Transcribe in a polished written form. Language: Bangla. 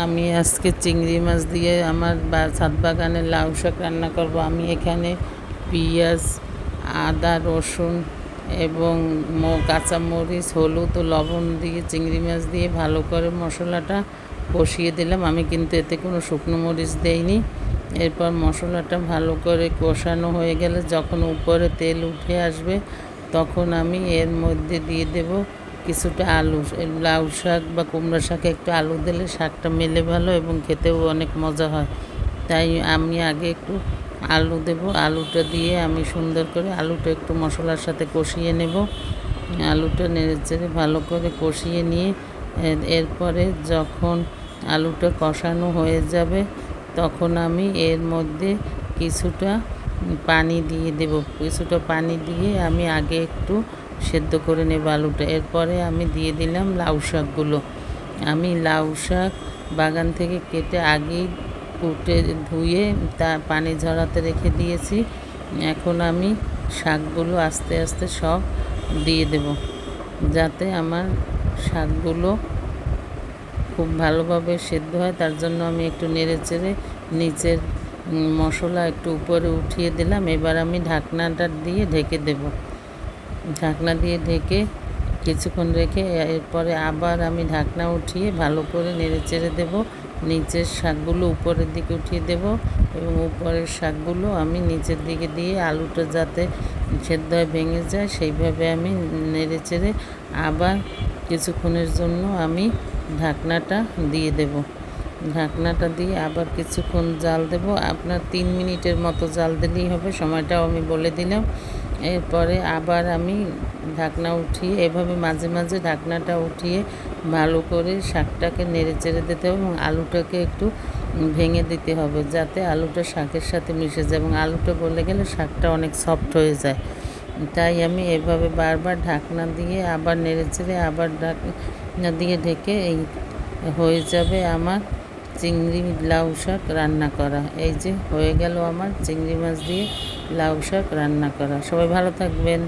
আমি আজকে চিংড়ি মাছ দিয়ে আমার ছাদ বাগানে লাউ শাক রান্না করব। আমি এখানে পেঁয়াজ, আদা, রসুন এবং কাঁচামরিচ, হলুদ ও লবণ দিয়ে চিংড়ি মাছ দিয়ে ভালো করে মশলাটা কষিয়ে দিলাম। আমি কিন্তু এতে কোনো শুকনো মরিচ দেইনি। এরপর মশলাটা ভালো করে কষানো হয়ে গেলে যখন উপরে তেল উঠে আসবে তখন আমি এর মধ্যে দিয়ে দেব কিছুটা আলু। লাউ শাক বা কুমড়ো শাকে একটু আলু দিলে শাকটা মেলে ভালো এবং খেতেও অনেক মজা হয়। তাই আমি আগে একটু আলু দেব। আলুটা দিয়ে আমি সুন্দর করে আলুটা একটু মশলার সাথে কষিয়ে নেব। আলুটা নেড়েচেড়ে ভালো করে কষিয়ে নিয়ে এরপরে যখন আলুটা কষানো হয়ে যাবে তখন আমি এর মধ্যে কিছুটা পানি দিয়ে দেব। কিছুটা পানি দিয়ে আমি আগে একটু সেদ্ধ করে নেব আলুটা। এরপরে আমি দিয়ে দিলাম লাউ শাকগুলো। আমি লাউ শাক বাগান থেকে কেটে আগেই কুটে ধুয়ে তা পানি ঝরাতে রেখে দিয়েছি। এখন আমি শাকগুলো আস্তে আস্তে সব দিয়ে দেব, যাতে আমার শাকগুলো খুব ভালোভাবে সেদ্ধ হয়। তার জন্য আমি একটু নেড়েচেড়ে নিচের মশলা একটু উপরে উঠিয়ে দিলাম। এবার আমি ঢাকনাটা দিয়ে ঢেকে দেব। ঢাকনা দিয়ে ঢেকে কিছুক্ষণ রেখে এরপরে আবার আমি ঢাকনা উঠিয়ে ভালো করে নেড়েচেড়ে দেব। নিচের শাকগুলো উপরের দিকে উঠিয়ে দেব এবং উপরের শাকগুলো আমি নিচের দিকে দিয়ে আলুটা যাতে সেদ্ধ হয়ে ভেঙে যায় সেইভাবে আমি নেড়েচেড়ে আবার কিছুক্ষণের জন্য আমি ঢাকনাটা দিয়ে দেব। ঢাকনাটা দিয়ে আবার কিছুক্ষণ জাল দেব। আপনার 3 মিনিটের মতো জাল দিলেই হবে, সময়টাও আমি বলে দিলাম। এরপরে আবার আমি ঢাকনা উঠিয়ে এভাবে মাঝে মাঝে ঢাকনাটা উঠিয়ে ভালো করে শাকটাকে নেড়েচেড়ে দিতে হবে এবং আলুটাকে একটু ভেঙে দিতে হবে যাতে আলুটা শাকের সাথে মিশে যায় এবং আলুটা গলে গেলে শাকটা অনেক সফট হয়ে যায়। তাই আমি এভাবে বারবার ঢাকনা দিয়ে আবার নেড়েচেড়ে আবার ঢাকনা দিয়ে ঢেকে এই হয়ে যাবে আমার চিংড়ি লাউ শাক রান্না করা। এই যে হয়ে গেল আমার চিংড়ি মাছ দিয়ে লাউ শাক রান্না করা। সবাই ভালো থাকবেন।